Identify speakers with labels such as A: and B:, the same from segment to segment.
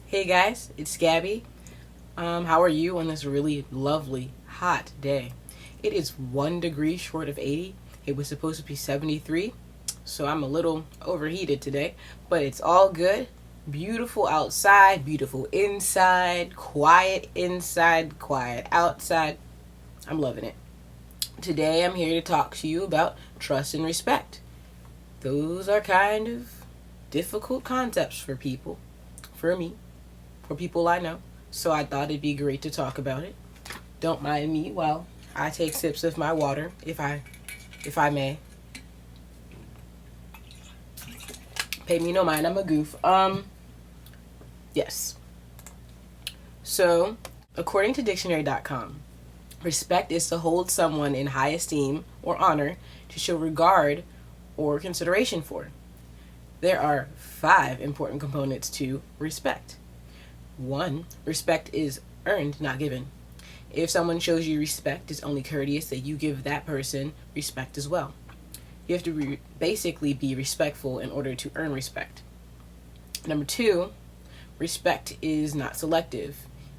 A: Hey guys, it's Gabby. How are you on this really lovely, hot day? It is 1 degree short of 80. It was supposed to be 73, so I'm a little overheated today, but it's all good. Beautiful outside, beautiful inside, quiet outside. I'm loving it. Today I'm here to talk to you about trust and respect. Those are kind of difficult concepts for people, for me, for people I know. So I thought it'd be great to talk about it. Don't mind me while I take sips of my water, if I may. Pay me no mind, I'm a goof. Yes. So, according to dictionary.com, respect is to hold someone in high esteem or honor, to show regard or consideration for. There are 5 important components to respect. 1. Respect is earned, not given. If someone shows you respect, it's only courteous that you give that person respect as well. You have to basically be respectful in order to earn respect. Number 2, respect is not selective.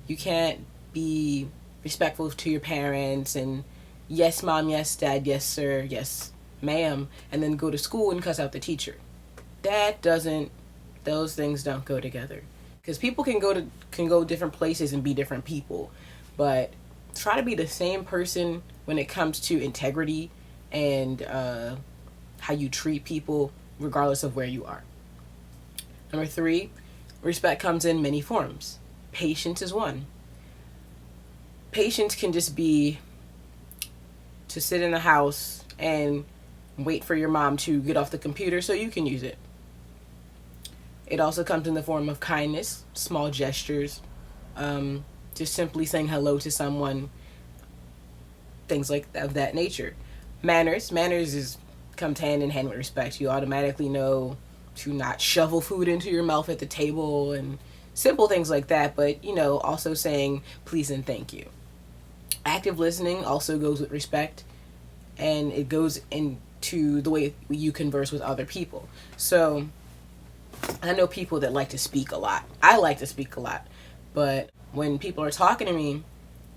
A: You can't be respectful to your parents and yes mom, yes dad, yes sir, yes ma'am, and then go to school and cuss out the teacher. Those things don't go together. Because people can go different places and be different people, but try to be the same person when it comes to integrity and how you treat people, regardless of where you are. Number 3, respect comes in many forms. Patience is one. Patience can just be to sit in the house and wait for your mom to get off the computer so you can use it. It also comes in the form of kindness, small gestures, just simply saying hello to someone, things like of that nature. Manners comes hand in hand with respect. You automatically know to not shovel food into your mouth at the table and simple things like that, but also saying please and thank you. Active listening also goes with respect, and it goes into the way you converse with other people. So I know people that like to speak a lot. I like to speak a lot. But when people are talking to me,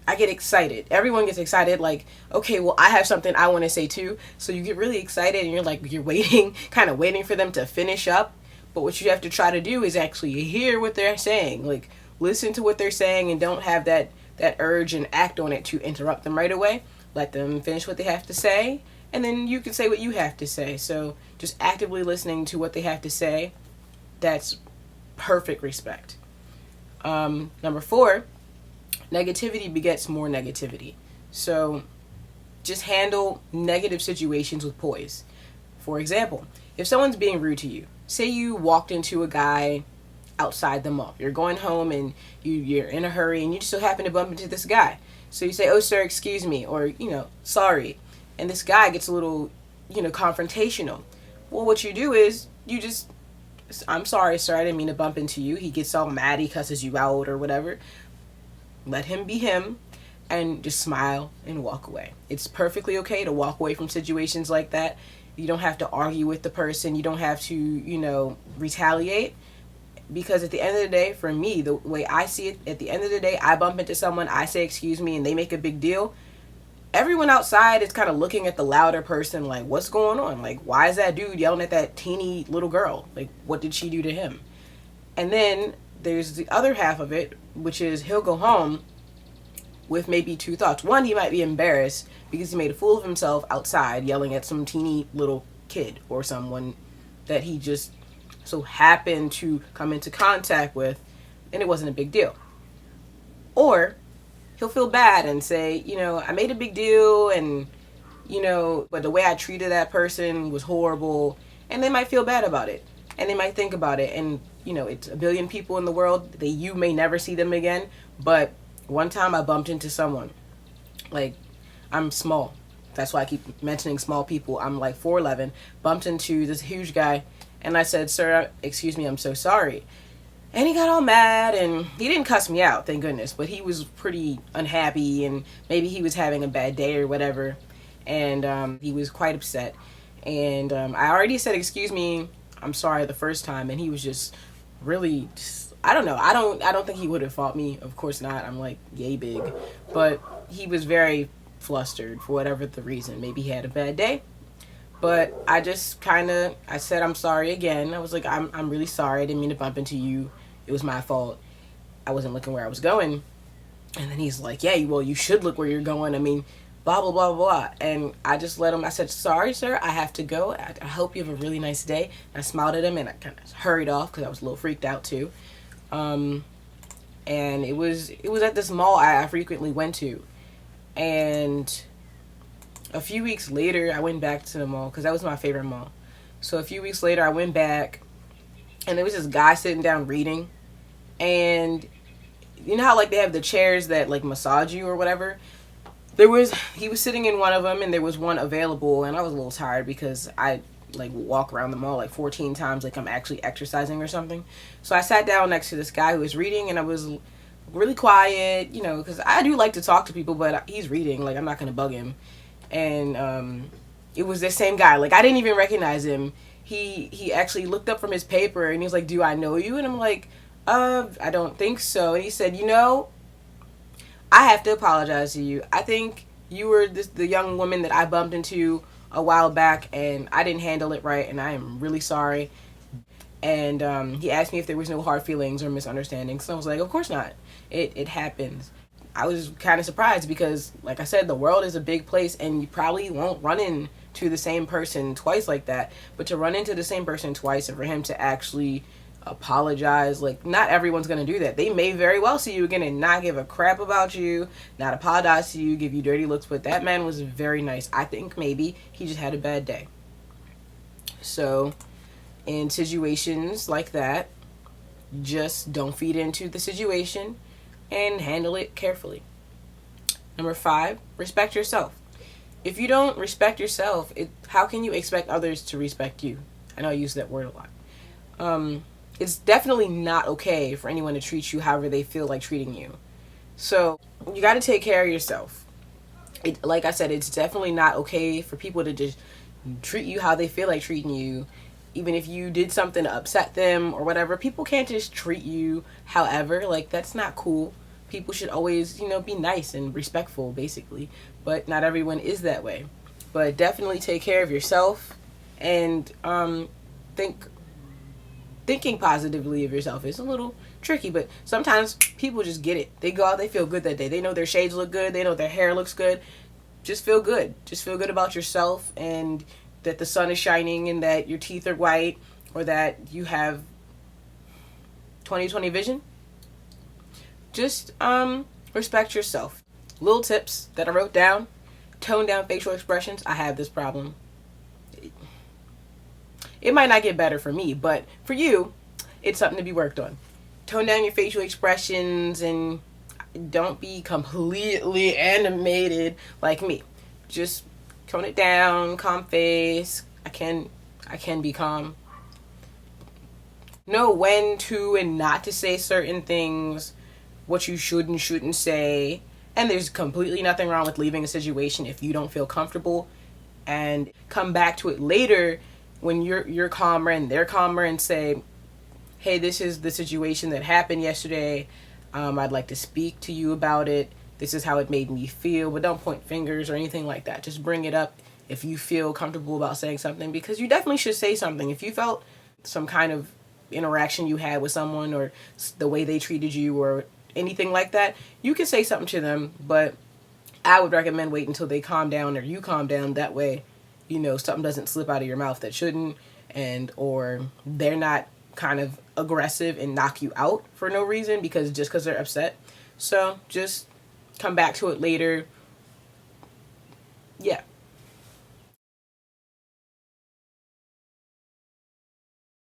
A: I get excited. Everyone gets excited, like, okay, well, I have something I want to say too. So you get really excited and you're waiting, kind of waiting for them to finish up. But what you have to try to do is actually hear what they're saying. Like, listen to what they're saying and don't have that urge and act on it to interrupt them right away. Let them finish what they have to say, and then you can say what you have to say. So just actively listening to what they have to say, that's perfect respect. Number 4, negativity begets more negativity. So just handle negative situations with poise. For example, if someone's being rude to you, say you walked into a guy outside the mall. You're going home and you're in a hurry and you just so happen to bump into this guy. So you say, oh sir, excuse me, or, sorry. And this guy gets a little, confrontational. Well, what you do is you just, I'm sorry, sir, I didn't mean to bump into you. He gets all mad, he cusses you out or whatever. Let him be him and just smile and walk away. It's perfectly okay to walk away from situations like that. You don't have to argue with the person. You don't have to, retaliate. Because at the end of the day, for me, the way I see it, at the end of the day, I bump into someone, I say excuse me, and they make a big deal. Everyone outside is kind of looking at the louder person like, what's going on? Like, why is that dude yelling at that teeny little girl? Like, what did she do to him? And then there's the other half of it, which is he'll go home with maybe 2 thoughts. One, he might be embarrassed because he made a fool of himself outside yelling at some teeny little kid or someone that he just so happened to come into contact with, and it wasn't a big deal. Or he'll feel bad and say, I made a big deal and, but the way I treated that person was horrible, and they might feel bad about it. And they might think about it, and, it's a billion people in the world, you may never see them again, but one time I bumped into someone, like, I'm small. That's why I keep mentioning small people. I'm like 4'11", bumped into this huge guy, and I said, sir, excuse me, I'm so sorry. And he got all mad, and he didn't cuss me out, thank goodness, but he was pretty unhappy, and maybe he was having a bad day or whatever, and he was quite upset. And I already said, excuse me, I'm sorry the first time, and he was just really just I don't know. I don't think he would have fought me. Of course not. I'm like yay big. But he was very flustered for whatever the reason. Maybe he had a bad day. But I just I said I'm sorry again. I was like, I'm really sorry. I didn't mean to bump into you. It was my fault. I wasn't looking where I was going. And then he's like, yeah, well, you should look where you're going. I mean, blah, blah, blah, blah. And I just let him, I said, sorry, sir, I have to go. I hope you have a really nice day. And I smiled at him and I kind of hurried off because I was a little freaked out too. And it was at this mall I frequently went to. And a few weeks later, I went back to the mall because that was my favorite mall. So a few weeks later, I went back and there was this guy sitting down reading. And you know how like they have the chairs that like massage you or whatever? He was sitting in one of them and there was one available, and I was a little tired because I like walk around the mall like 14 times like I'm actually exercising or something. So I sat down next to this guy who was reading, and I was really quiet, you know, because I do like to talk to people, but he's reading, like I'm not going to bug him. And it was the same guy. Like I didn't even recognize him. He actually looked up from his paper and he was like, do I know you? And I'm like, I don't think so. And he said, you know, I have to apologize to you. I think you were the young woman that I bumped into a while back, and I didn't handle it right, and I am really sorry. And he asked me if there was no hard feelings or misunderstandings. So I was like, of course not. It happens. I was kind of surprised because, like I said, the world is a big place, and you probably won't run into the same person twice like that. But to run into the same person twice and for him to actually apologize, like not everyone's gonna do that. They may very well see you again and not give a crap about you, not apologize to you, give you dirty looks. But that man was very nice. I think maybe he just had a bad day. So in situations like that, just don't feed into the situation and handle it carefully. Number 5, respect yourself. If you don't respect yourself, how can you expect others to respect you? I know I use that word a lot. It's definitely not okay for anyone to treat you however they feel like treating you. So you got to take care of yourself. Like I said, it's definitely not okay for people to just treat you how they feel like treating you. Even if you did something to upset them or whatever, people can't just treat you however. Like, that's not cool. People should always, you know, be nice and respectful, basically. But not everyone is that way. But definitely take care of yourself, and thinking positively of yourself is a little tricky, but sometimes people just get it. They go out, they feel good that day. They know their shades look good. They know their hair looks good. Just feel good. Just feel good about yourself, and that the sun is shining, and that your teeth are white, or that you have 20/20 vision. Just respect yourself. Little tips that I wrote down. Tone down facial expressions. I have this problem. It might not get better for me, but for you, it's something to be worked on. Tone down your facial expressions and don't be completely animated like me. Just tone it down, calm face. I can be calm. Know when to and not to say certain things, what you should and shouldn't say. And there's completely nothing wrong with leaving a situation if you don't feel comfortable, and come back to it later when you're calmer and they're calmer and say, hey, this is the situation that happened yesterday. I'd like to speak to you about it. This is how it made me feel. But don't point fingers or anything like that. Just bring it up if you feel comfortable about saying something, because you definitely should say something. If you felt some kind of interaction you had with someone, or the way they treated you, or anything like that, you can say something to them. But I would recommend wait until they calm down or you calm down. That way, you know, something doesn't slip out of your mouth that shouldn't, or they're not kind of aggressive and knock you out for no reason because they're upset. So just come back to it later. Yeah.